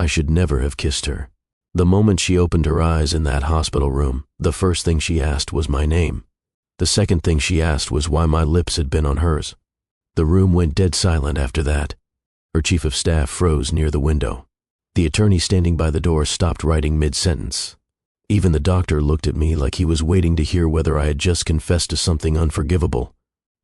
should never have kissed her. The moment she opened her eyes in that hospital room, the first thing she asked was my name. The second thing she asked was why my lips had been on hers. The room went dead silent after that. Her chief of staff froze near the window. The attorney standing by the door stopped writing mid-sentence. Even the doctor looked at me like he was waiting to hear whether I had just confessed to something unforgivable.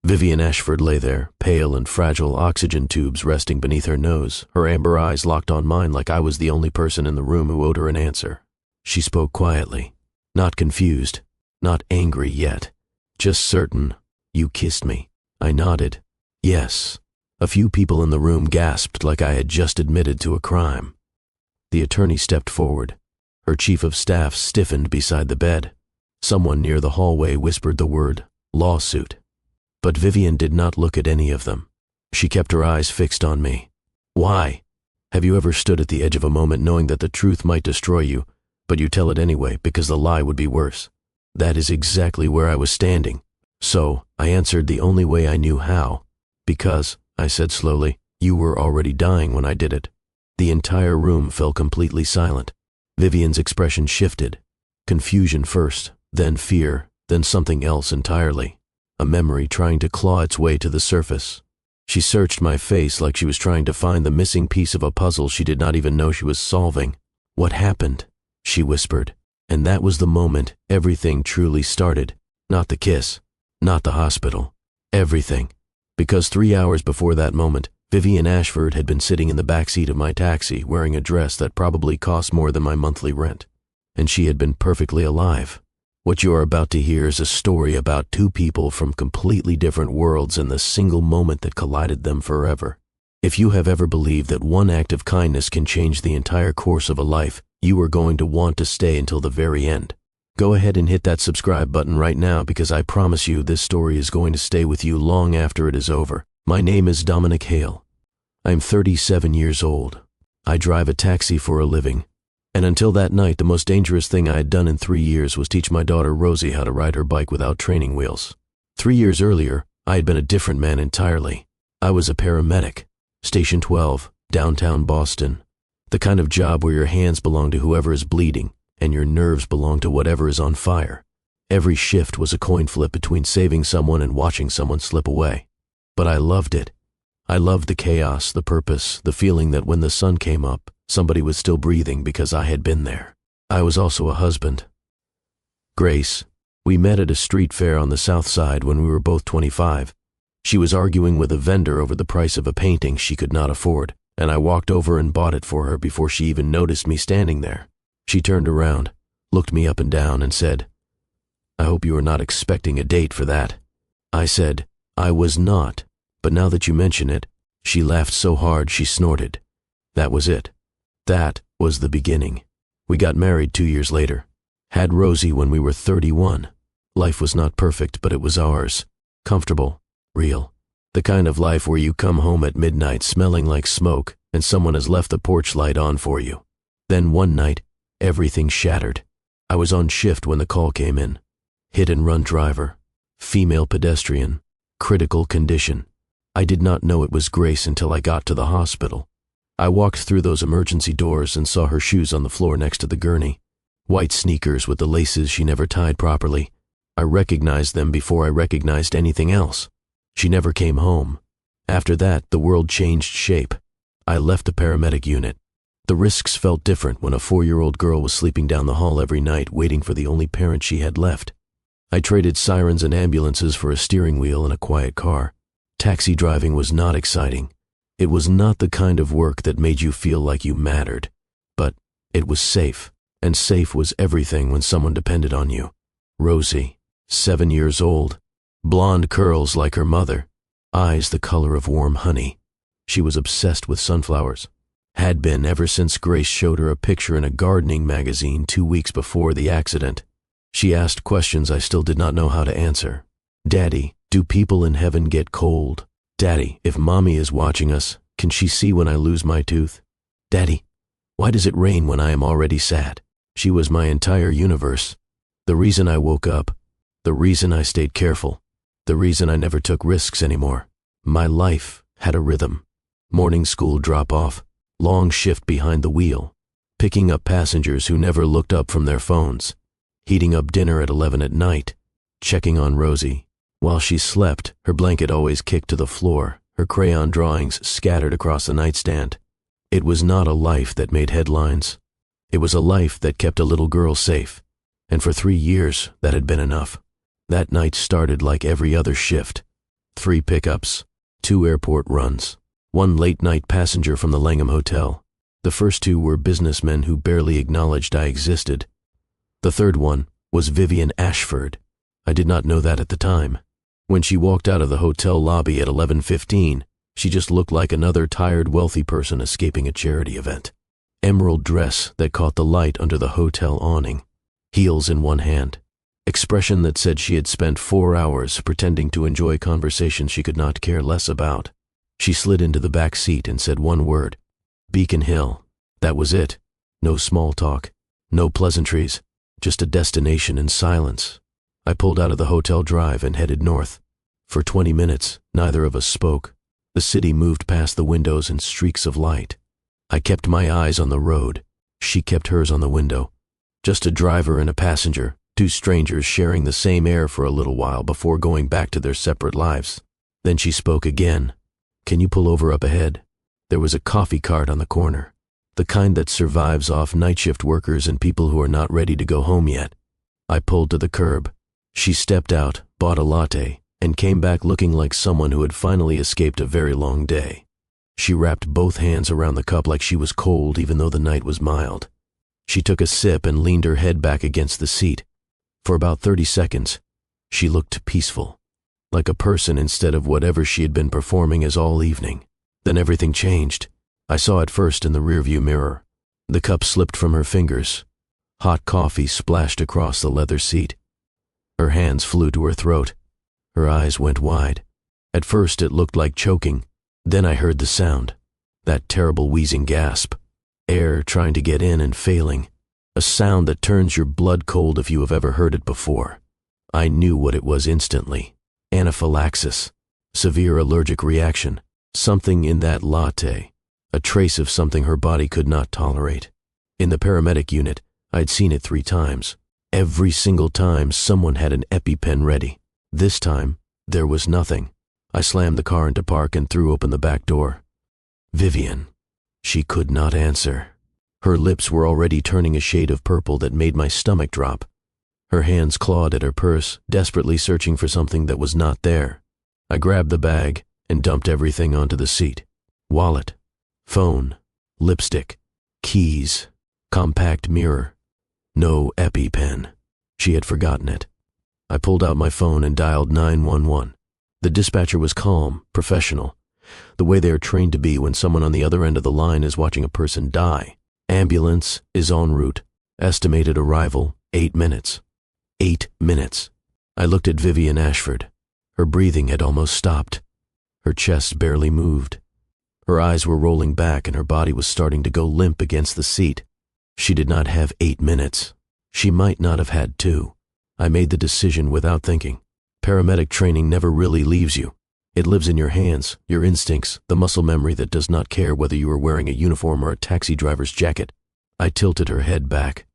Vivian Ashford lay there, pale and fragile, oxygen tubes resting beneath her nose, her amber eyes locked on mine like I was the only person in the room who owed her an answer. She spoke quietly, not confused, not angry yet, just certain. "You kissed me." I nodded. Yes. A few people in the room gasped like I had just admitted to a crime. The attorney stepped forward. Her chief of staff stiffened beside the bed. Someone near the hallway whispered the word, "lawsuit." But Vivian did not look at any of them. She kept her eyes fixed on me. Why? Have you ever stood at the edge of a moment knowing that the truth might destroy you, but you tell it anyway because the lie would be worse? That is exactly where I was standing. So I answered the only way I knew how. "Because," I said slowly, "you were already dying when I did it." The entire room fell completely silent. Vivian's expression shifted. Confusion first, then fear, then something else entirely. A memory trying to claw its way to the surface. She searched my face like she was trying to find the missing piece of a puzzle she did not even know she was solving. "What happened?" she whispered. And that was the moment everything truly started. Not the kiss, not the hospital, everything. Because 3 hours before that moment, Vivian Ashford had been sitting in the backseat of my taxi wearing a dress that probably cost more than my monthly rent. And she had been perfectly alive. What you are about to hear is a story about two people from completely different worlds and the single moment that collided them forever. If you have ever believed that one act of kindness can change the entire course of a life, you are going to want to stay until the very end. Go ahead and hit that subscribe button right now because I promise you this story is going to stay with you long after it is over. My name is Dominic Hale. I'm 37 years old. I drive a taxi for a living. And until that night, the most dangerous thing I had done in 3 years was teach my daughter Rosie how to ride her bike without training wheels. 3 years earlier, I had been a different man entirely. I was a paramedic. Station 12, downtown Boston. The kind of job where your hands belong to whoever is bleeding and your nerves belong to whatever is on fire. Every shift was a coin flip between saving someone and watching someone slip away. But I loved it. I loved the chaos, the purpose, the feeling that when the sun came up, somebody was still breathing because I had been there. I was also a husband. Grace. We met at a street fair on the south side when we were both 25. She was arguing with a vendor over the price of a painting she could not afford, and I walked over and bought it for her before she even noticed me standing there. She turned around, looked me up and down, and said, "I hope you are not expecting a date for that." I said, "I was not, but now that you mention it," she laughed so hard she snorted. That was it. That was the beginning. We got married 2 years later. Had Rosie when we were 31. Life was not perfect, but it was ours. Comfortable, real. The kind of life where you come home at midnight smelling like smoke and someone has left the porch light on for you. Then one night, everything shattered. I was on shift when the call came in. Hit and run driver. Female pedestrian. Critical condition. I did not know it was Grace until I got to the hospital. I walked through those emergency doors and saw her shoes on the floor next to the gurney. White sneakers with the laces she never tied properly. I recognized them before I recognized anything else. She never came home. After that, the world changed shape. I left the paramedic unit. The risks felt different when a 4-year-old girl was sleeping down the hall every night waiting for the only parent she had left. I traded sirens and ambulances for a steering wheel and a quiet car. Taxi driving was not exciting. It was not the kind of work that made you feel like you mattered, but it was safe, and safe was everything when someone depended on you. Rosie, 7 years old, blonde curls like her mother, eyes the color of warm honey. She was obsessed with sunflowers. Had been ever since Grace showed her a picture in a gardening magazine 2 weeks before the accident. She asked questions I still did not know how to answer. "Daddy, do people in heaven get cold? Daddy, if Mommy is watching us, can she see when I lose my tooth? Daddy, why does it rain when I am already sad?" She was my entire universe. The reason I woke up, the reason I stayed careful, the reason I never took risks anymore. My life had a rhythm. Morning school drop-off, long shift behind the wheel, picking up passengers who never looked up from their phones, heating up dinner at 11 at night, checking on Rosie. While she slept, her blanket always kicked to the floor, her crayon drawings scattered across the nightstand. It was not a life that made headlines. It was a life that kept a little girl safe, and for 3 years that had been enough. That night started like every other shift. 3 pickups, 2 airport runs, 1 late-night passenger from the Langham Hotel. The first 2 were businessmen who barely acknowledged I existed. The third one was Vivian Ashford. I did not know that at the time. When she walked out of the hotel lobby at 11:15, she just looked like another tired wealthy person escaping a charity event. Emerald dress that caught the light under the hotel awning, heels in one hand, expression that said she had spent 4 hours pretending to enjoy conversations she could not care less about. She slid into the back seat and said one word, Beacon Hill. That was it. No small talk, no pleasantries, just a destination in silence. I pulled out of the hotel drive and headed north. For 20 minutes, neither of us spoke. The city moved past the windows in streaks of light. I kept my eyes on the road. She kept hers on the window. Just a driver and a passenger, 2 strangers sharing the same air for a little while before going back to their separate lives. Then she spoke again. Can you pull over up ahead? There was a coffee cart on the corner, the kind that survives off night shift workers and people who are not ready to go home yet. I pulled to the curb. She stepped out, bought a latte, and came back looking like someone who had finally escaped a very long day. She wrapped both hands around the cup like she was cold even though the night was mild. She took a sip and leaned her head back against the seat. For about 30 seconds, she looked peaceful, like a person instead of whatever she had been performing as all evening. Then everything changed. I saw it first in the rearview mirror. The cup slipped from her fingers. Hot coffee splashed across the leather seat. Her hands flew to her throat. Her eyes went wide. At first it looked like choking. Then I heard the sound. That terrible wheezing gasp. Air trying to get in and failing. A sound that turns your blood cold if you have ever heard it before. I knew what it was instantly. Anaphylaxis. Severe allergic reaction. Something in that latte. A trace of something her body could not tolerate. In the paramedic unit, I'd seen it 3 times. Every single time someone had an EpiPen ready. This time, there was nothing. I slammed the car into park and threw open the back door. Vivian. She could not answer. Her lips were already turning a shade of purple that made my stomach drop. Her hands clawed at her purse, desperately searching for something that was not there. I grabbed the bag and dumped everything onto the seat. Wallet, phone, lipstick, keys, compact mirror. No EpiPen. She had forgotten it. I pulled out my phone and dialed 911. The dispatcher was calm, professional, the way they are trained to be when someone on the other end of the line is watching a person die. Ambulance is en route. Estimated arrival, 8 minutes. 8 minutes. I looked at Vivian Ashford. Her breathing had almost stopped. Her chest barely moved. Her eyes were rolling back and her body was starting to go limp against the seat. She did not have 8 minutes. She might not have had 2. I made the decision without thinking. Paramedic training never really leaves you. It lives in your hands, your instincts, the muscle memory that does not care whether you are wearing a uniform or a taxi driver's jacket. I tilted her head back,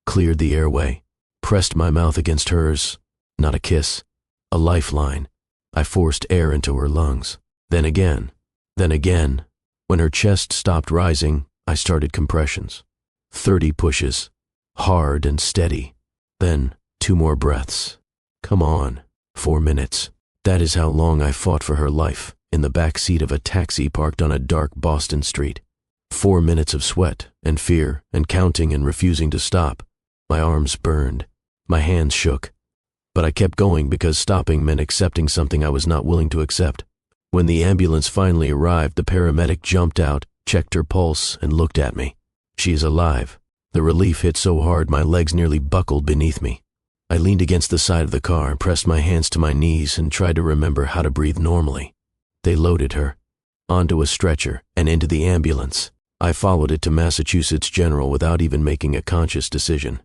cleared the airway, pressed my mouth against hers. Not a kiss, a lifeline. I forced air into her lungs. Then again. When her chest stopped rising, I started compressions. 30 pushes, hard and steady. Then 2 more breaths. Come on, 4 minutes. That is how long I fought for her life, in the back seat of a taxi parked on a dark Boston street. 4 minutes of sweat and fear and counting and refusing to stop. My arms burned. My hands shook. But I kept going because stopping meant accepting something I was not willing to accept. When the ambulance finally arrived, the paramedic jumped out, checked her pulse, and looked at me. She is alive. The relief hit so hard my legs nearly buckled beneath me. I leaned against the side of the car and pressed my hands to my knees and tried to remember how to breathe normally. They loaded her onto a stretcher and into the ambulance. I followed it to Massachusetts General without even making a conscious decision.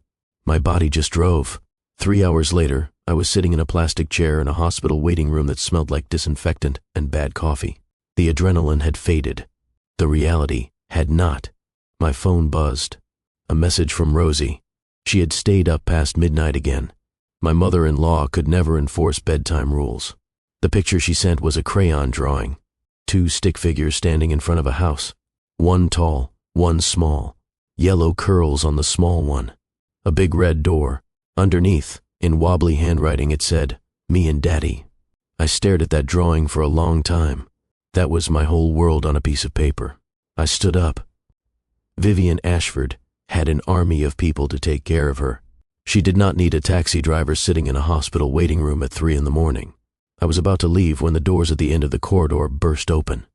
My body just drove. 3 hours later, I was sitting in a plastic chair in a hospital waiting room that smelled like disinfectant and bad coffee. The adrenaline had faded. The reality had not. My phone buzzed. A message from Rosie. She had stayed up past midnight again. My mother-in-law could never enforce bedtime rules. The picture she sent was a crayon drawing. 2 stick figures standing in front of a house. One tall, one small. Yellow curls on the small one. A big red door. Underneath, in wobbly handwriting, it said, "Me and Daddy." I stared at that drawing for a long time. That was my whole world on a piece of paper. I stood up. Vivian Ashford had an army of people to take care of her. She did not need a taxi driver sitting in a hospital waiting room at 3 a.m. I was about to leave when the doors at the end of the corridor burst open.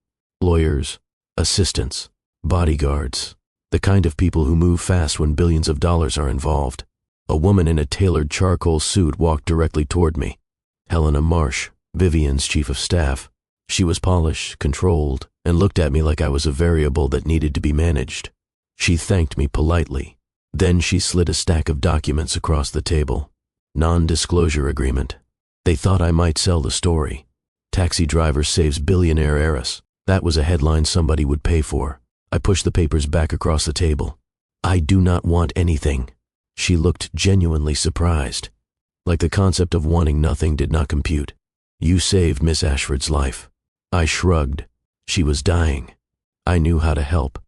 Lawyers, assistants, bodyguards, the kind of people who move fast when billions of dollars are involved. A woman in a tailored charcoal suit walked directly toward me. Helena Marsh, Vivian's chief of staff. She was polished, controlled, and looked at me like I was a variable that needed to be managed. She thanked me politely. Then she slid a stack of documents across the table. Non-disclosure agreement. They thought I might sell the story. Taxi driver saves billionaire heiress. That was a headline somebody would pay for. I pushed the papers back across the table. I do not want anything. She looked genuinely surprised. Like the concept of wanting nothing did not compute. You saved Miss Ashford's life. I shrugged. She was dying. I knew how to help.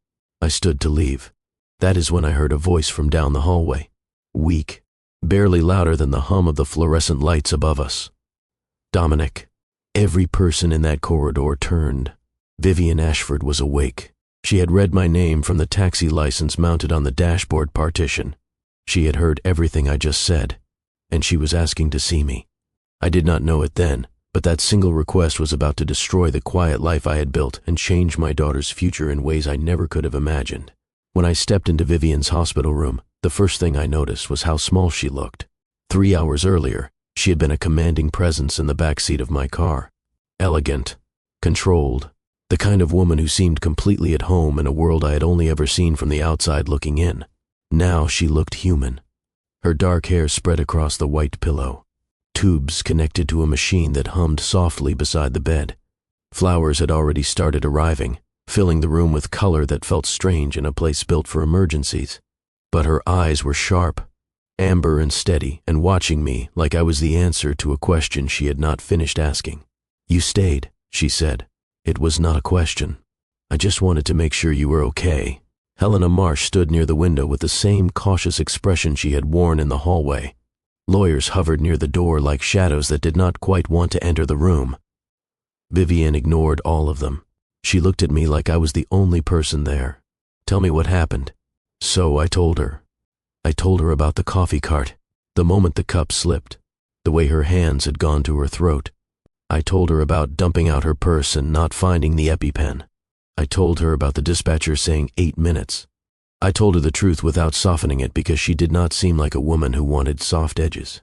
I stood to leave. That is when I heard a voice from down the hallway. Weak, barely louder than the hum of the fluorescent lights above us. Dominic. Every person in that corridor turned. Vivian Ashford was awake. She had read my name from the taxi license mounted on the dashboard partition. She had heard everything I just said, and she was asking to see me. I did not know it then, but that single request was about to destroy the quiet life I had built and change my daughter's future in ways I never could have imagined. When I stepped into Vivian's hospital room, the first thing I noticed was how small she looked. 3 hours earlier, she had been a commanding presence in the back seat of my car. Elegant, controlled, the kind of woman who seemed completely at home in a world I had only ever seen from the outside looking in. Now she looked human. Her dark hair spread across the white pillow. Tubes connected to a machine that hummed softly beside the bed. Flowers had already started arriving, filling the room with color that felt strange in a place built for emergencies. But her eyes were sharp, amber and steady, and watching me like I was the answer to a question she had not finished asking. "You stayed," she said. It was not a question. "I just wanted to make sure you were okay." Helena Marsh stood near the window with the same cautious expression she had worn in the hallway. Lawyers hovered near the door like shadows that did not quite want to enter the room. Vivian ignored all of them. She looked at me like I was the only person there. "Tell me what happened." So I told her. I told her about the coffee cart, the moment the cup slipped, the way her hands had gone to her throat. I told her about dumping out her purse and not finding the EpiPen. I told her about the dispatcher saying 8 minutes. I told her the truth without softening it because she did not seem like a woman who wanted soft edges.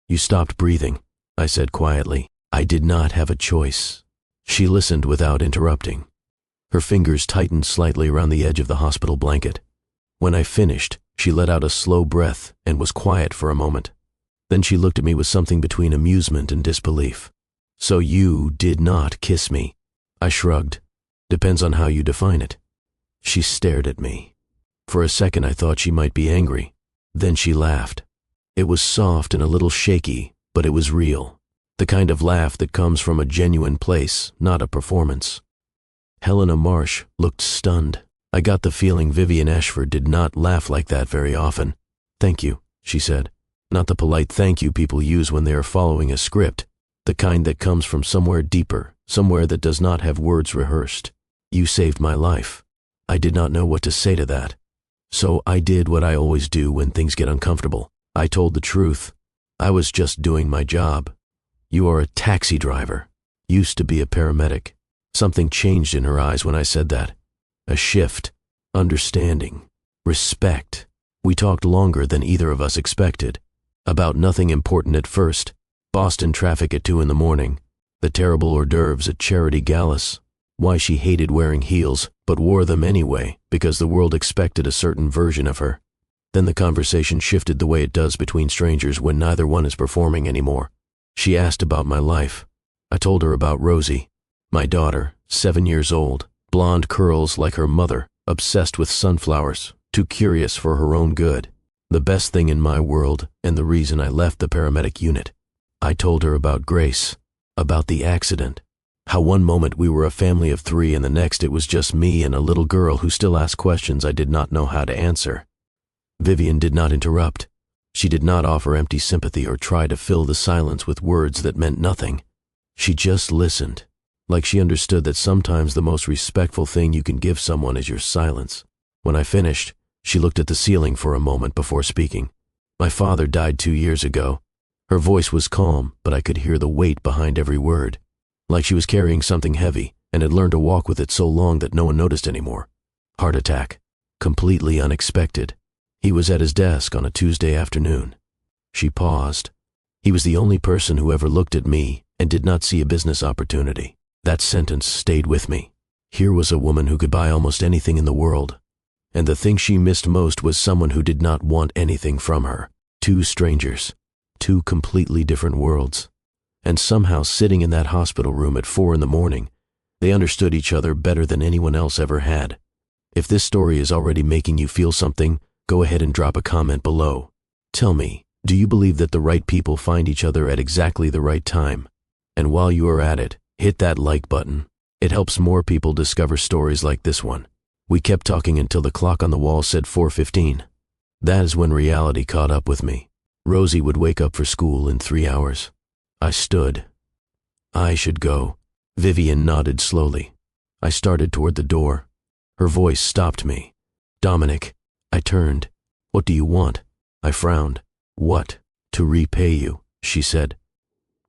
"You stopped breathing," I said quietly. I did not have a choice. She listened without interrupting. Her fingers tightened slightly around the edge of the hospital blanket. When I finished, she let out a slow breath and was quiet for a moment. Then she looked at me with something between amusement and disbelief. "So you did not kiss me?" I shrugged. "Depends on how you define it." She stared at me. For a second I thought she might be angry. Then she laughed. It was soft and a little shaky, but it was real. The kind of laugh that comes from a genuine place, not a performance. Helena Marsh looked stunned. I got the feeling Vivian Ashford did not laugh like that very often. "Thank you," she said. Not the polite thank you people use when they are following a script. The kind that comes from somewhere deeper, somewhere that does not have words rehearsed. "You saved my life." I did not know what to say to that. So I did what I always do when things get uncomfortable. I told the truth. I was just doing my job. "You are a taxi driver. Used to be a paramedic." Something changed in her eyes when I said that. A shift, understanding, respect. We talked longer than either of us expected. About nothing important at first. Boston traffic at 2 a.m, the terrible hors d'oeuvres at Charity Gallus, why she hated wearing heels but wore them anyway because the world expected a certain version of her. Then the conversation shifted the way it does between strangers when neither one is performing anymore. She asked about my life. I told her about Rosie, my daughter, 7 years old, blonde curls like her mother, obsessed with sunflowers, too curious for her own good. The best thing in my world, and the reason I left the paramedic unit. I told her about Grace, about the accident, how one moment we were a family of 3 and the next it was just me and a little girl who still asked questions I did not know how to answer. Vivian did not interrupt. She did not offer empty sympathy or try to fill the silence with words that meant nothing. She just listened, like she understood that sometimes the most respectful thing you can give someone is your silence. When I finished, she looked at the ceiling for a moment before speaking. My father died 2 years ago. Her voice was calm, but I could hear the weight behind every word, like she was carrying something heavy and had learned to walk with it so long that no one noticed anymore. Heart attack. Completely unexpected. He was at his desk on a Tuesday afternoon. She paused. He was the only person who ever looked at me and did not see a business opportunity. That sentence stayed with me. Here was a woman who could buy almost anything in the world, and the thing she missed most was someone who did not want anything from her. 2 strangers, 2 completely different worlds. And somehow sitting in that hospital room at 4 in the morning, they understood each other better than anyone else ever had. If this story is already making you feel something, go ahead and drop a comment below. Tell me, do you believe that the right people find each other at exactly the right time? And while you are at it, hit that like button. It helps more people discover stories like this one. We kept talking until the clock on the wall said 4:15. That is when reality caught up with me. Rosie would wake up for school in 3 hours. I stood. I should go. Vivian nodded slowly. I started toward the door. Her voice stopped me. Dominic. I turned. What do you want? I frowned. What? To repay you, she said.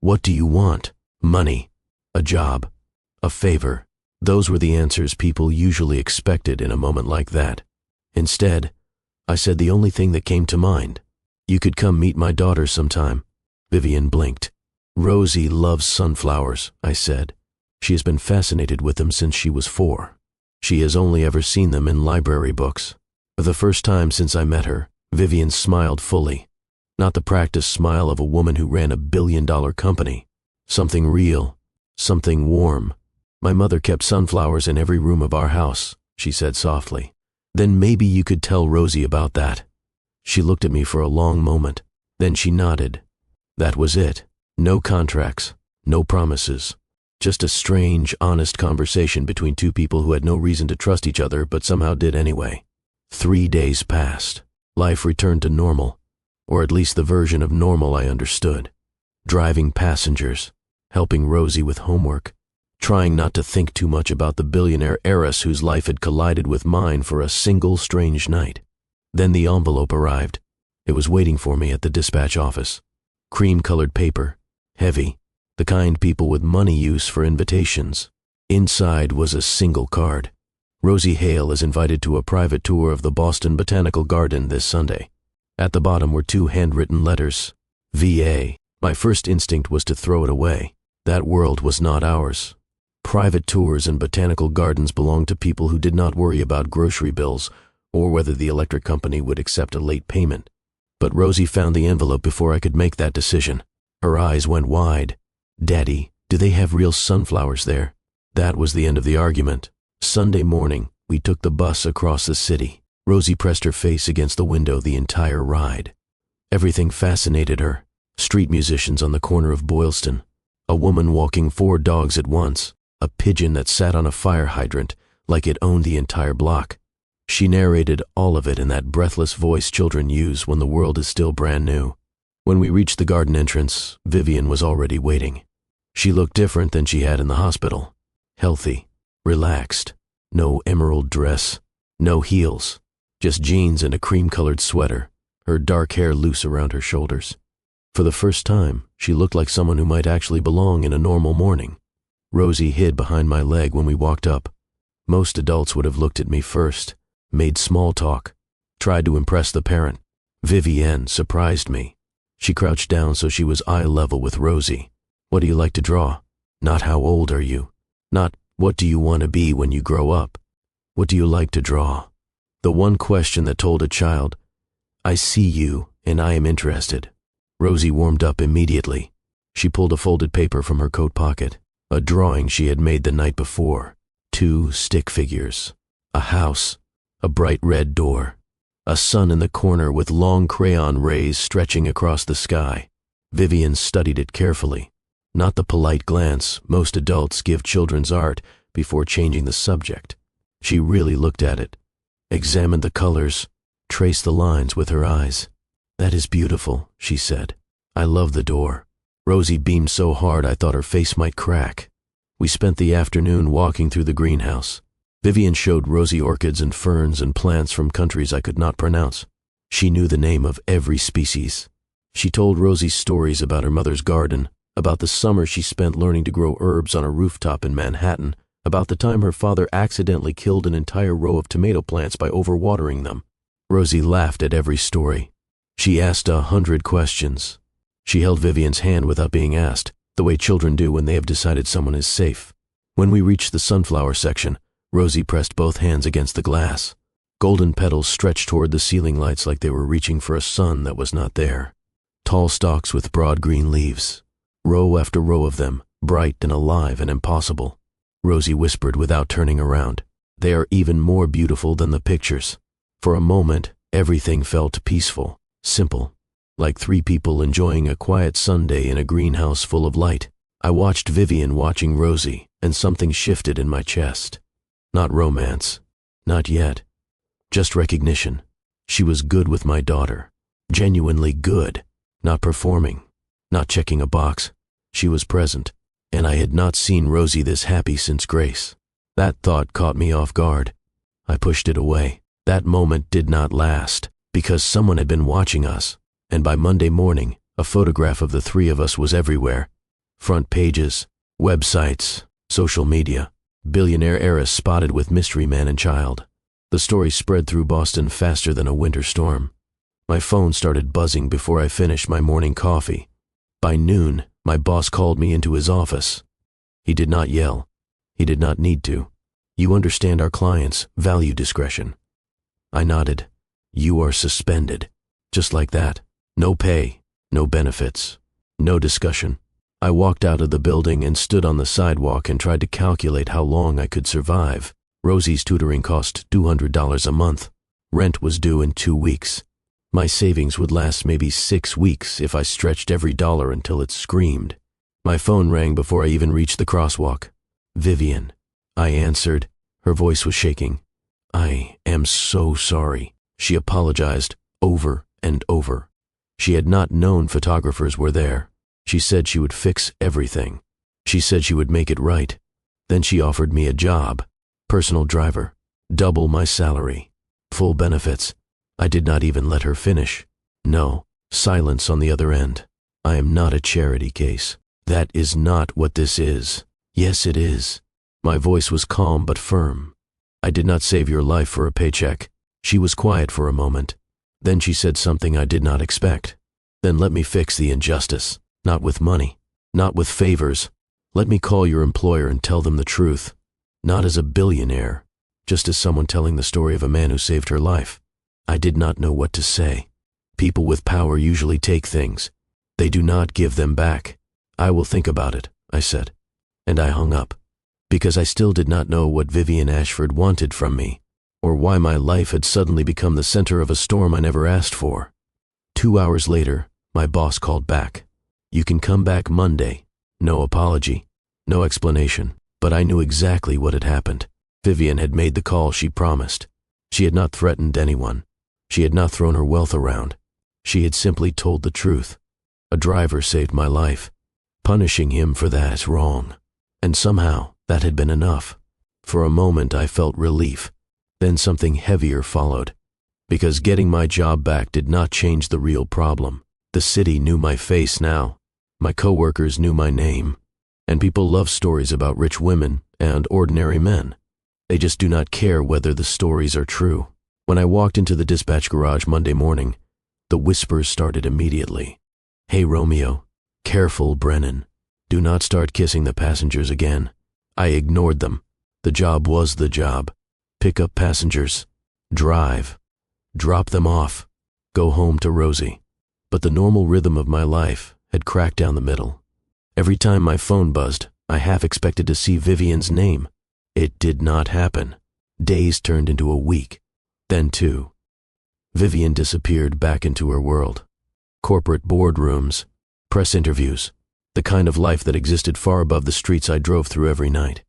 What do you want? Money. A job. A favor. Those were the answers people usually expected in a moment like that. Instead, I said the only thing that came to mind. You could come meet my daughter sometime. Vivian blinked. Rosie loves sunflowers, I said. She has been fascinated with them since she was 4. She has only ever seen them in library books. For the first time since I met her, Vivian smiled fully. Not the practiced smile of a woman who ran a billion-dollar company. Something real. Something warm. My mother kept sunflowers in every room of our house, she said softly. Then maybe you could tell Rosie about that. She looked at me for a long moment. Then she nodded. That was it. No contracts. No promises. Just a strange, honest conversation between 2 people who had no reason to trust each other but somehow did anyway. 3 days passed. Life returned to normal, or at least the version of normal I understood. Driving passengers, helping Rosie with homework, trying not to think too much about the billionaire heiress whose life had collided with mine for a single strange night. Then the envelope arrived. It was waiting for me at the dispatch office. Cream-colored paper, heavy, the kind people with money use for invitations. Inside was a single card. Rosie Hale is invited to a private tour of the Boston Botanical Garden this Sunday. At the bottom were 2 handwritten letters. VA. My first instinct was to throw it away. That world was not ours. Private tours and botanical gardens belonged to people who did not worry about grocery bills or whether the electric company would accept a late payment. But Rosie found the envelope before I could make that decision. Her eyes went wide. Daddy, do they have real sunflowers there? That was the end of the argument. Sunday morning, we took the bus across the city. Rosie pressed her face against the window the entire ride. Everything fascinated her. Street musicians on the corner of Boylston, a woman walking 4 dogs at once, a pigeon that sat on a fire hydrant like it owned the entire block. She narrated all of it in that breathless voice children use when the world is still brand new. When we reached the garden entrance, Vivian was already waiting. She looked different than she had in the hospital. Healthy, relaxed, no emerald dress, no heels, just jeans and a cream-colored sweater, her dark hair loose around her shoulders. For the first time, she looked like someone who might actually belong in a normal morning. Rosie hid behind my leg when we walked up. Most adults would have looked at me first, made small talk, tried to impress the parent. Vivienne surprised me. She crouched down so she was eye level with Rosie. What do you like to draw? Not how old are you? Not what do you want to be when you grow up? What do you like to draw? The one question that told a child, I see you and I am interested. Rosie warmed up immediately. She pulled a folded paper from her coat pocket, a drawing she had made the night before. 2 stick figures, a house, a bright red door. A sun in the corner with long crayon rays stretching across the sky. Vivian studied it carefully. Not the polite glance most adults give children's art before changing the subject. She really looked at it, examined the colors, traced the lines with her eyes. "That is beautiful," she said. "I love the door." Rosie beamed so hard I thought her face might crack. We spent the afternoon walking through the greenhouse. Vivian showed Rosie orchids and ferns and plants from countries I could not pronounce. She knew the name of every species. She told Rosie stories about her mother's garden, about the summer she spent learning to grow herbs on a rooftop in Manhattan, about the time her father accidentally killed an entire row of tomato plants by overwatering them. Rosie laughed at every story. She asked 100 questions. She held Vivian's hand without being asked, the way children do when they have decided someone is safe. When we reached the sunflower section, Rosie pressed both hands against the glass. Golden petals stretched toward the ceiling lights like they were reaching for a sun that was not there. Tall stalks with broad green leaves. Row after row of them, bright and alive and impossible. Rosie whispered without turning around. "They are even more beautiful than the pictures." For a moment, everything felt peaceful, simple, like three people enjoying a quiet Sunday in a greenhouse full of light. I watched Vivian watching Rosie, and something shifted in my chest. Not romance. Not yet. Just recognition. She was good with my daughter. Genuinely good. Not performing. Not checking a box. She was present, and I had not seen Rosie this happy since Grace. That thought caught me off guard. I pushed it away. That moment did not last, because someone had been watching us, and by Monday morning, a photograph of the three of us was everywhere. Front pages, websites, social media. Billionaire Heiress spotted with mystery man and child. The story spread through Boston faster than a winter storm. My phone started buzzing before I finished my morning coffee. By noon, my boss called me into his office. He did not yell. He did not need to. "You understand our clients value discretion." I nodded. "You are suspended." Just like that. No pay, no benefits, no discussion. I walked out of the building and stood on the sidewalk and tried to calculate how long I could survive. Rosie's tutoring cost $200 a month. Rent was due in 2 weeks. My savings would last maybe 6 weeks if I stretched every dollar until it screamed. My phone rang before I even reached the crosswalk. "Vivian," I answered. Her voice was shaking. "I am so sorry." She apologized over and over. She had not known photographers were there. She said she would fix everything. She said she would make it right. Then she offered me a job. Personal driver. Double my salary. Full benefits. I did not even let her finish. No, silence on the other end. I am not a charity case. That is not what this is. Yes, it is. My voice was calm but firm. I did not save your life for a paycheck. She was quiet for a moment. Then she said something I did not expect. "Then let me fix the injustice. Not with money. Not with favors. Let me call your employer and tell them the truth. Not as a billionaire, just as someone telling the story of a man who saved her life." I did not know what to say. People with power usually take things. They do not give them back. "I will think about it," I said. And I hung up, because I still did not know what Vivian Ashford wanted from me, or why my life had suddenly become the center of a storm I never asked for. 2 hours later, my boss called back. "You can come back Monday." No apology, no explanation, but I knew exactly what had happened. Vivian had made the call she promised. She had not threatened anyone. She had not thrown her wealth around. She had simply told the truth. A driver saved my life. Punishing him for that is wrong. And somehow, that had been enough. For a moment I felt relief. Then something heavier followed. Because getting my job back did not change the real problem. The city knew my face now. My coworkers knew my name. And people love stories about rich women and ordinary men. They just do not care whether the stories are true. When I walked into the dispatch garage Monday morning, the whispers started immediately. "Hey, Romeo. Careful, Brennan. Do not start kissing the passengers again." I ignored them. The job was the job. Pick up passengers. Drive. Drop them off. Go home to Rosie. But the normal rhythm of my life had cracked down the middle. Every time my phone buzzed, I half expected to see Vivian's name. It did not happen. Days turned into a week, then 2. Vivian disappeared back into her world. Corporate boardrooms, press interviews, the kind of life that existed far above the streets I drove through every night.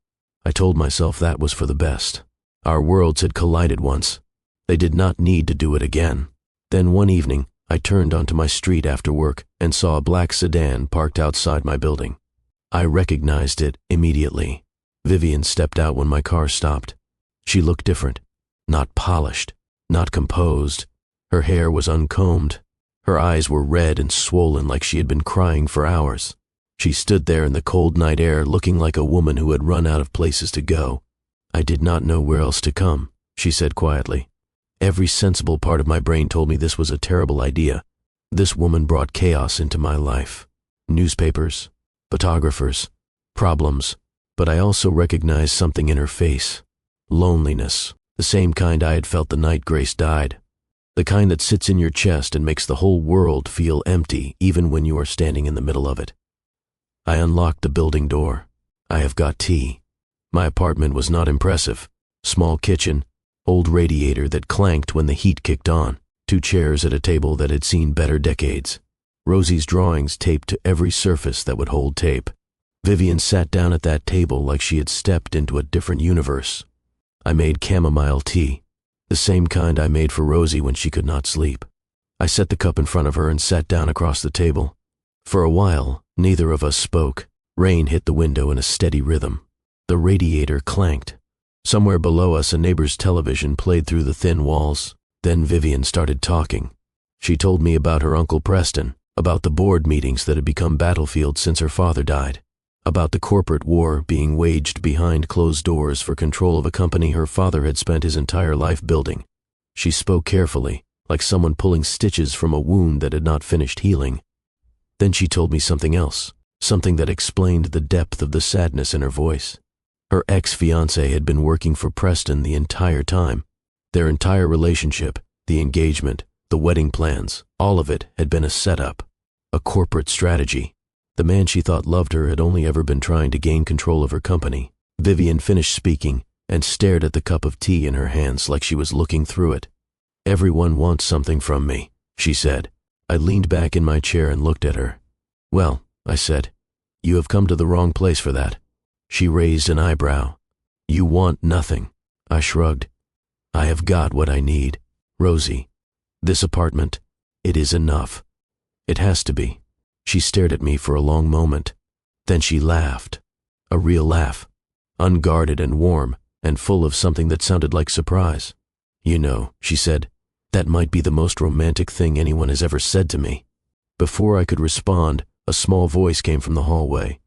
I told myself that was for the best. Our worlds had collided once. They did not need to do it again. Then one evening, I turned onto my street after work and saw a black sedan parked outside my building. I recognized it immediately. Vivian stepped out when my car stopped. She looked different, not polished, not composed. Her hair was uncombed. Her eyes were red and swollen like she had been crying for hours. She stood there in the cold night air looking like a woman who had run out of places to go. "I did not know where else to come," she said quietly. Every sensible part of my brain told me this was a terrible idea. This woman brought chaos into my life. Newspapers, photographers, problems, but I also recognized something in her face. Loneliness, the same kind I had felt the night Grace died. The kind that sits in your chest and makes the whole world feel empty even when you are standing in the middle of it. I unlocked the building door. "I have got tea." My apartment was not impressive. Small kitchen, old radiator that clanked when the heat kicked on, 2 chairs at a table that had seen better decades. Rosie's drawings taped to every surface that would hold tape. Vivian sat down at that table like she had stepped into a different universe. I made chamomile tea, the same kind I made for Rosie when she could not sleep. I set the cup in front of her and sat down across the table. For a while, neither of us spoke. Rain hit the window in a steady rhythm. The radiator clanked. Somewhere below us, a neighbor's television played through the thin walls. Then Vivian started talking. She told me about her Uncle Preston, about the board meetings that had become battlefields since her father died, about the corporate war being waged behind closed doors for control of a company her father had spent his entire life building. She spoke carefully, like someone pulling stitches from a wound that had not finished healing. Then she told me something else, something that explained the depth of the sadness in her voice. Her ex-fiancé had been working for Preston the entire time. Their entire relationship, the engagement, the wedding plans, all of it had been a setup, a corporate strategy. The man she thought loved her had only ever been trying to gain control of her company. Vivian finished speaking and stared at the cup of tea in her hands like she was looking through it. "Everyone wants something from me," she said. I leaned back in my chair and looked at her. "Well," I said, "you have come to the wrong place for that." She raised an eyebrow. "You want nothing." I shrugged. "I have got what I need. Rosie, this apartment, it is enough. It has to be." She stared at me for a long moment. Then she laughed. A real laugh. Unguarded and warm, and full of something that sounded like surprise. "You know," she said, "that might be the most romantic thing anyone has ever said to me." Before I could respond, a small voice came from the hallway.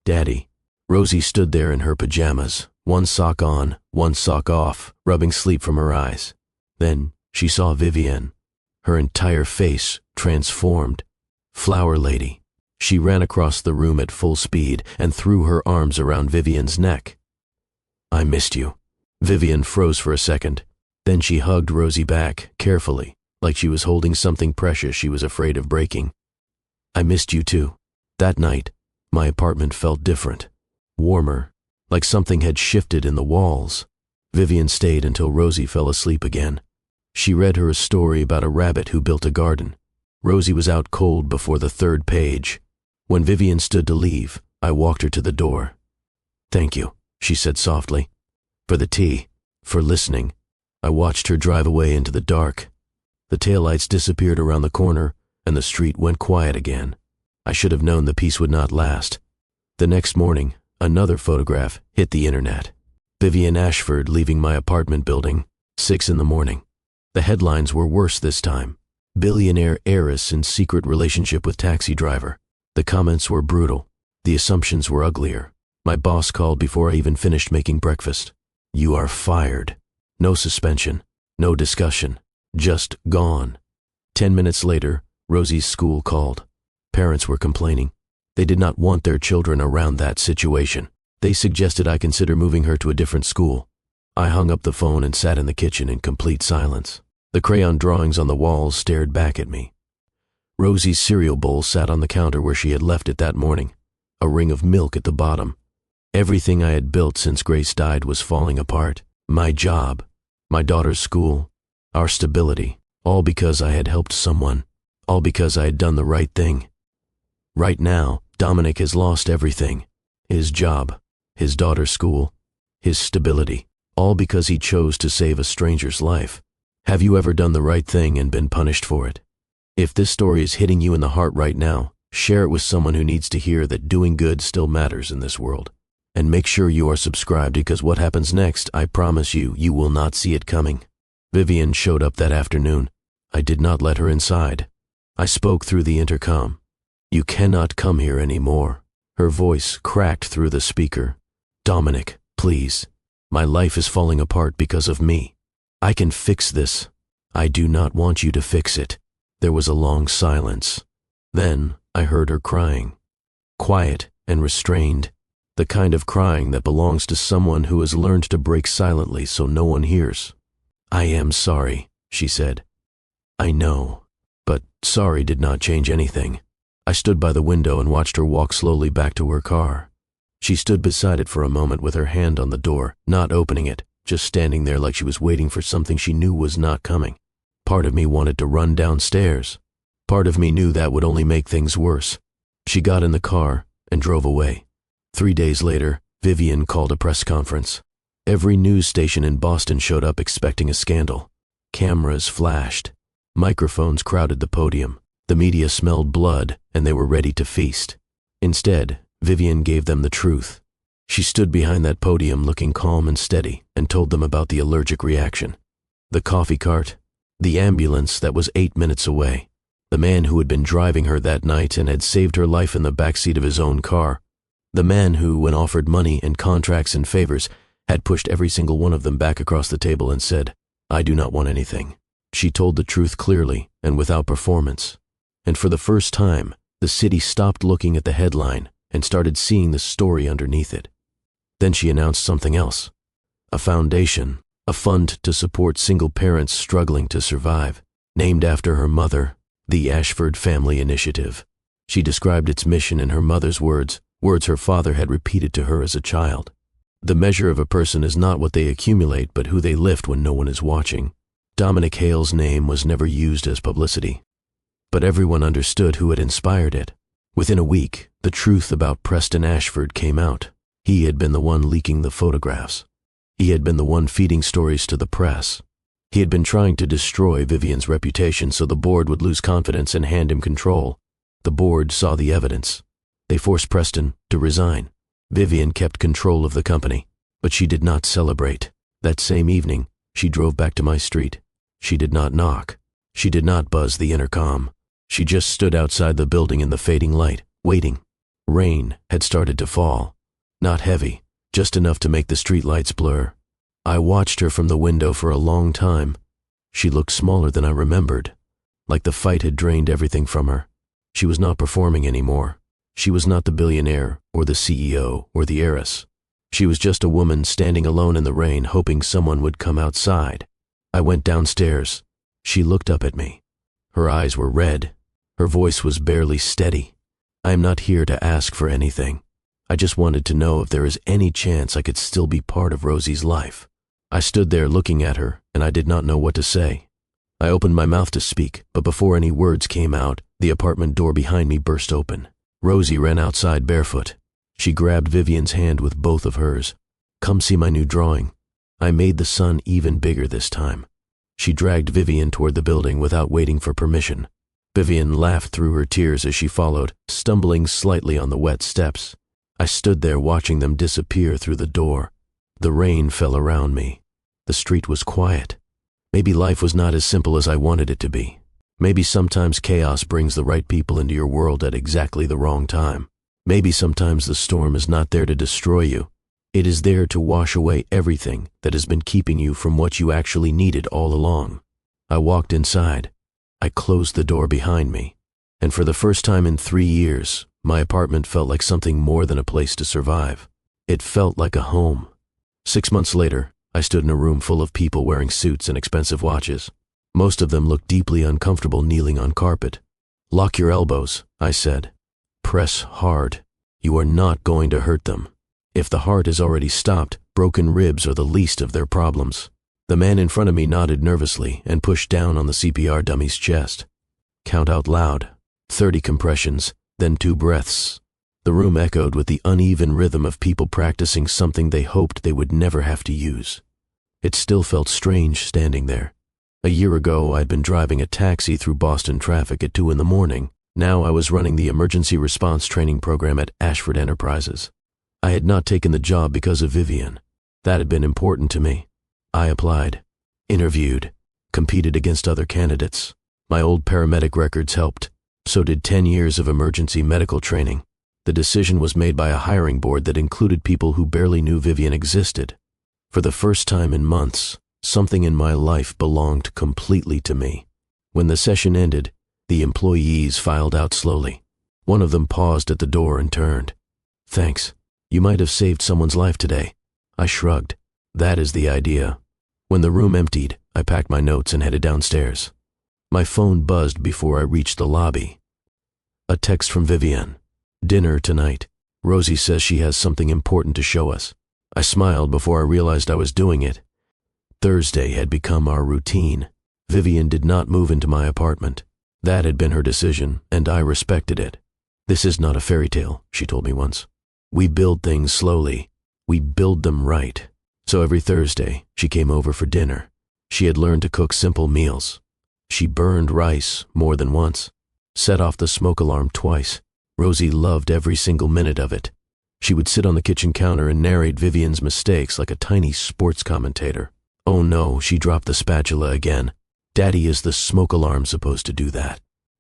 "Daddy." Rosie stood there in her pajamas, one sock on, one sock off, rubbing sleep from her eyes. Then she saw Vivian. Her entire face transformed. "Flower lady." She ran across the room at full speed and threw her arms around Vivian's neck. "I missed you." Vivian froze for a second. Then she hugged Rosie back, carefully, like she was holding something precious she was afraid of breaking. "I missed you too." That night, my apartment felt different. Warmer, like something had shifted in the walls. Vivian stayed until Rosie fell asleep again. She read her a story about a rabbit who built a garden. Rosie was out cold before the 3rd page. When Vivian stood to leave, I walked her to the door. "Thank you," she said softly, "for the tea, for listening." I watched her drive away into the dark. The taillights disappeared around the corner, and the street went quiet again. I should have known the peace would not last. The next morning, another photograph hit the internet. Vivian Ashford leaving my apartment building, 6 in the morning. The headlines were worse this time. Billionaire heiress in secret relationship with taxi driver. The comments were brutal. The assumptions were uglier. My boss called before I even finished making breakfast. "You are fired." No suspension, no discussion, just gone. 10 minutes later, Rosie's school called. Parents were complaining. They did not want their children around that situation. They suggested I consider moving her to a different school. I hung up the phone and sat in the kitchen in complete silence. The crayon drawings on the walls stared back at me. Rosie's cereal bowl sat on the counter where she had left it that morning, a ring of milk at the bottom. Everything I had built since Grace died was falling apart. My job, my daughter's school, our stability, All because I had helped someone. All because I had done the right thing. Right now, Dominic has lost everything. His job, his daughter's school, his stability. All because he chose to save a stranger's life. Have you ever done the right thing and been punished for it? If this story is hitting you in the heart right now, share it with someone who needs to hear that doing good still matters in this world. And make sure you are subscribed, because what happens next, I promise you, you will not see it coming. Vivian showed up that afternoon. I did not let her inside. I spoke through the intercom. You cannot come here anymore. Her voice cracked through the speaker. Dominic, please. My life is falling apart because of me. I can fix this. I do not want you to fix it. There was a long silence. Then I heard her crying. Quiet and restrained. The kind of crying that belongs to someone who has learned to break silently so no one hears. I am sorry, she said. I know, but sorry did not change anything. I stood by the window and watched her walk slowly back to her car. She stood beside it for a moment with her hand on the door, not opening it, just standing there like she was waiting for something she knew was not coming. Part of me wanted to run downstairs. Part of me knew that would only make things worse. She got in the car and drove away. 3 days later, Vivian called a press conference. Every news station in Boston showed up expecting a scandal. Cameras flashed. Microphones crowded the podium. The media smelled blood, and they were ready to feast. Instead, Vivian gave them the truth. She stood behind that podium looking calm and steady and told them about the allergic reaction. The coffee cart. The ambulance that was 8 minutes away. The man who had been driving her that night and had saved her life in the backseat of his own car. The man who, when offered money and contracts and favors, had pushed every single one of them back across the table and said, I do not want anything. She told the truth clearly and without performance. And for the first time, the city stopped looking at the headline and started seeing the story underneath it. Then she announced something else. A foundation, a fund to support single parents struggling to survive, named after her mother, the Ashford Family Initiative. She described its mission in her mother's words her father had repeated to her as a child. The measure of a person is not what they accumulate, but who they lift when no one is watching. Dominic Hale's name was never used as publicity, but everyone understood who had inspired it. Within a week, the truth about Preston Ashford came out. He had been the one leaking the photographs. He had been the one feeding stories to the press. He had been trying to destroy Vivian's reputation so the board would lose confidence and hand him control. The board saw the evidence. They forced Preston to resign. Vivian kept control of the company, but she did not celebrate. That same evening, she drove back to my street. She did not knock. She did not buzz the intercom. She just stood outside the building in the fading light, waiting. Rain had started to fall. Not heavy, just enough to make the streetlights blur. I watched her from the window for a long time. She looked smaller than I remembered, like the fight had drained everything from her. She was not performing anymore. She was not the billionaire or the CEO or the heiress. She was just a woman standing alone in the rain, hoping someone would come outside. I went downstairs. She looked up at me. Her eyes were red. Her voice was barely steady. I am not here to ask for anything. I just wanted to know if there is any chance I could still be part of Rosie's life. I stood there looking at her, and I did not know what to say. I opened my mouth to speak, but before any words came out, the apartment door behind me burst open. Rosie ran outside barefoot. She grabbed Vivian's hand with both of hers. Come see my new drawing. I made the sun even bigger this time. She dragged Vivian toward the building without waiting for permission. Vivian laughed through her tears as she followed, stumbling slightly on the wet steps. I stood there watching them disappear through the door. The rain fell around me. The street was quiet. Maybe life was not as simple as I wanted it to be. Maybe sometimes chaos brings the right people into your world at exactly the wrong time. Maybe sometimes the storm is not there to destroy you. It is there to wash away everything that has been keeping you from what you actually needed all along. I walked inside. I closed the door behind me. And for the first time in 3 years, my apartment felt like something more than a place to survive. It felt like a home. 6 months later, I stood in a room full of people wearing suits and expensive watches. Most of them looked deeply uncomfortable kneeling on carpet. Lock your elbows, I said. Press hard. You are not going to hurt them. If the heart is already stopped, broken ribs are the least of their problems. The man in front of me nodded nervously and pushed down on the CPR dummy's chest. Count out loud. 30 compressions, then 2 breaths. The room echoed with the uneven rhythm of people practicing something they hoped they would never have to use. It still felt strange standing there. A year ago, I'd been driving a taxi through Boston traffic at 2 in the morning. Now I was running the emergency response training program at Ashford Enterprises. I had not taken the job because of Vivian. That had been important to me. I applied, interviewed, competed against other candidates. My old paramedic records helped. So did 10 years of emergency medical training. The decision was made by a hiring board that included people who barely knew Vivian existed. For the first time in months, something in my life belonged completely to me. When the session ended, the employees filed out slowly. One of them paused at the door and turned. "Thanks. You might have saved someone's life today." I shrugged. That is the idea. When the room emptied, I packed my notes and headed downstairs. My phone buzzed before I reached the lobby. A text from Vivian. "Dinner tonight. Rosie says she has something important to show us." I smiled before I realized I was doing it. Thursday had become our routine. Vivian did not move into my apartment. That had been her decision, and I respected it. "This is not a fairy tale," she told me once. "We build things slowly. We build them right." So every Thursday, she came over for dinner. She had learned to cook simple meals. She burned rice more than once, set off the smoke alarm twice. Rosie loved every single minute of it. She would sit on the kitchen counter and narrate Vivian's mistakes like a tiny sports commentator. "Oh no, she dropped the spatula again. Daddy, is the smoke alarm supposed to do that?"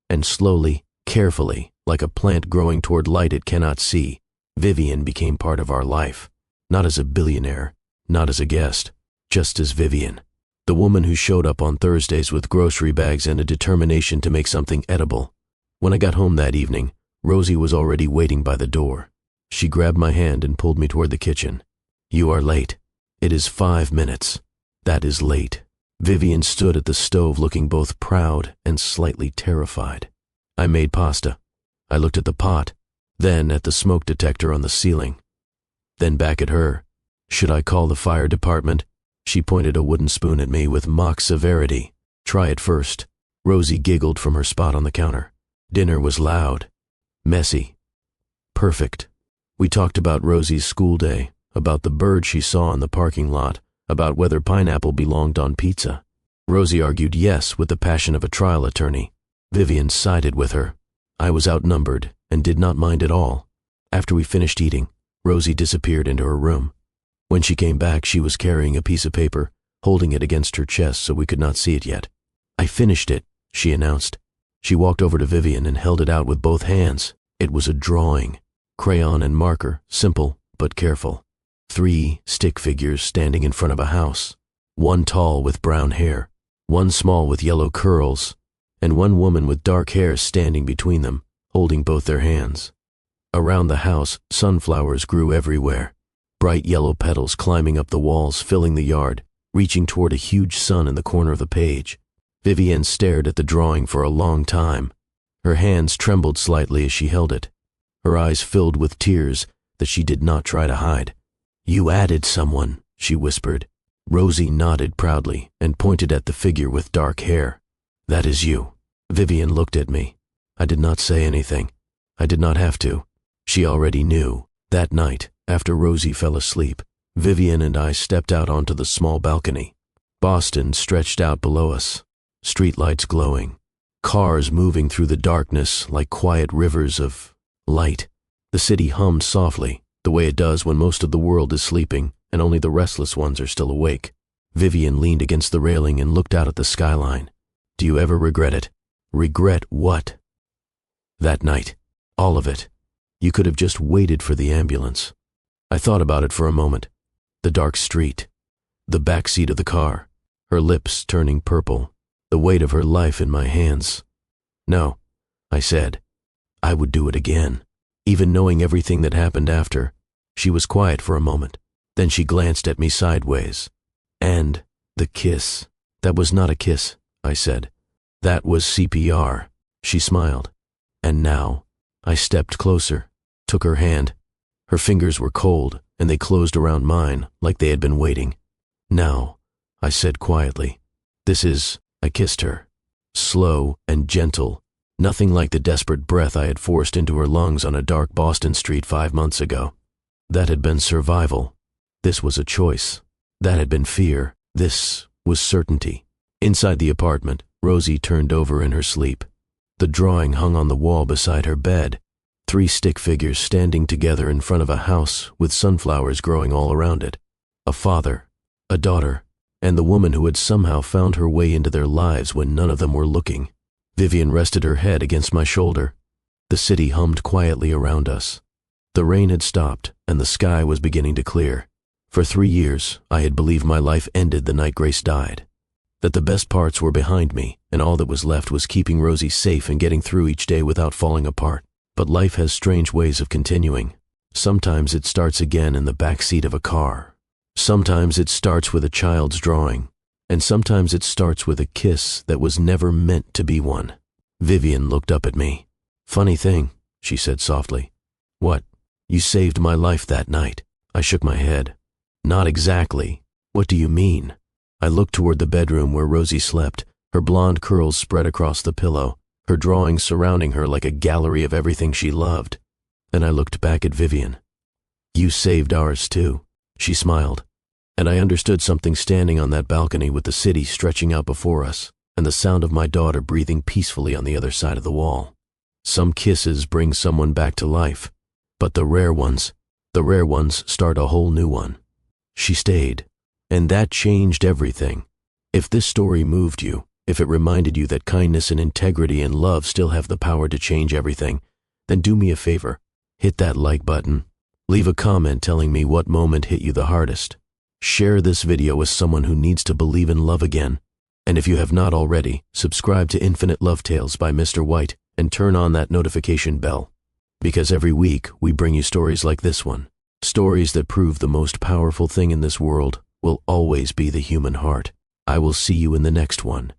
And slowly, carefully, like a plant growing toward light it cannot see, Vivian became part of our life. Not as a billionaire, not as a guest, just as Vivian. The woman who showed up on Thursdays with grocery bags and a determination to make something edible. When I got home that evening, Rosie was already waiting by the door. She grabbed my hand and pulled me toward the kitchen. "You are late. It is 5 minutes. That is late." Vivian stood at the stove looking both proud and slightly terrified. I made pasta. I looked at the pot, then at the smoke detector on the ceiling, then back at her. "Should I call the fire department?" She pointed a wooden spoon at me with mock severity. "Try it first." Rosie giggled from her spot on the counter. Dinner was loud, messy, perfect. We talked about Rosie's school day, about the bird she saw in the parking lot, about whether pineapple belonged on pizza. Rosie argued yes with the passion of a trial attorney. Vivian sided with her. I was outnumbered and did not mind at all. After we finished eating, Rosie disappeared into her room. When she came back, she was carrying a piece of paper, holding it against her chest so we could not see it yet. "I finished it," she announced. She walked over to Vivian and held it out with both hands. It was a drawing. Crayon and marker, simple but careful. 3 stick figures standing in front of a house. 1 tall with brown hair, 1 small with yellow curls, and 1 woman with dark hair standing between them, holding both their hands. Around the house, sunflowers grew everywhere. Bright yellow petals climbing up the walls, filling the yard, reaching toward a huge sun in the corner of the page. Vivian stared at the drawing for a long time. Her hands trembled slightly as she held it. Her eyes filled with tears that she did not try to hide. "You added someone," she whispered. Rosie nodded proudly and pointed at the figure with dark hair. "That is you." Vivian looked at me. I did not say anything. I did not have to. She already knew. That night, after Rosie fell asleep, Vivian and I stepped out onto the small balcony. Boston stretched out below us, streetlights glowing, cars moving through the darkness like quiet rivers of light. The city hummed softly, the way it does when most of the world is sleeping and only the restless ones are still awake. Vivian leaned against the railing and looked out at the skyline. "Do you ever regret it?" "Regret what?" "That night. All of it. You could have just waited for the ambulance." I thought about it for a moment. The dark street, the back seat of the car, her lips turning purple, the weight of her life in my hands. "No," I said. "I would do it again." Even knowing everything that happened after, she was quiet for a moment. Then she glanced at me sideways. "And the kiss." "That was not a kiss," I said. "That was CPR." She smiled. "And now?" I stepped closer, took her hand. Her fingers were cold, and they closed around mine like they had been waiting. "Now, I said quietly. I kissed her. Slow and gentle, nothing like the desperate breath I had forced into her lungs on a dark Boston street 5 months ago. That had been survival. This was a choice. That had been fear. This was certainty. Inside the apartment, Rosie turned over in her sleep. The drawing hung on the wall beside her bed. 3 stick figures standing together in front of a house with sunflowers growing all around it. A father, a daughter, and the woman who had somehow found her way into their lives when none of them were looking. Vivian rested her head against my shoulder. The city hummed quietly around us. The rain had stopped, and the sky was beginning to clear. For 3 years, I had believed my life ended the night Grace died. That the best parts were behind me, and all that was left was keeping Rosie safe and getting through each day without falling apart. But life has strange ways of continuing. Sometimes it starts again in the back seat of a car. Sometimes it starts with a child's drawing. And sometimes it starts with a kiss that was never meant to be one. Vivian looked up at me. "Funny thing," she said softly. "What? You saved my life that night." I shook my head. "Not exactly. What do you mean?" I looked toward the bedroom where Rosie slept, her blonde curls spread across the pillow, her drawings surrounding her like a gallery of everything she loved. Then I looked back at Vivian. "You saved ours too," she smiled. And I understood something standing on that balcony with the city stretching out before us, and the sound of my daughter breathing peacefully on the other side of the wall. Some kisses bring someone back to life, but the rare ones start a whole new one. She stayed, and that changed everything. If this story moved you, if it reminded you that kindness and integrity and love still have the power to change everything, then do me a favor, hit that like button. Leave a comment telling me what moment hit you the hardest. Share this video with someone who needs to believe in love again. And if you have not already, subscribe to Infinite Love Tales by Mr. White and turn on that notification bell. Because every week we bring you stories like this one. Stories that prove the most powerful thing in this world will always be the human heart. I will see you in the next one.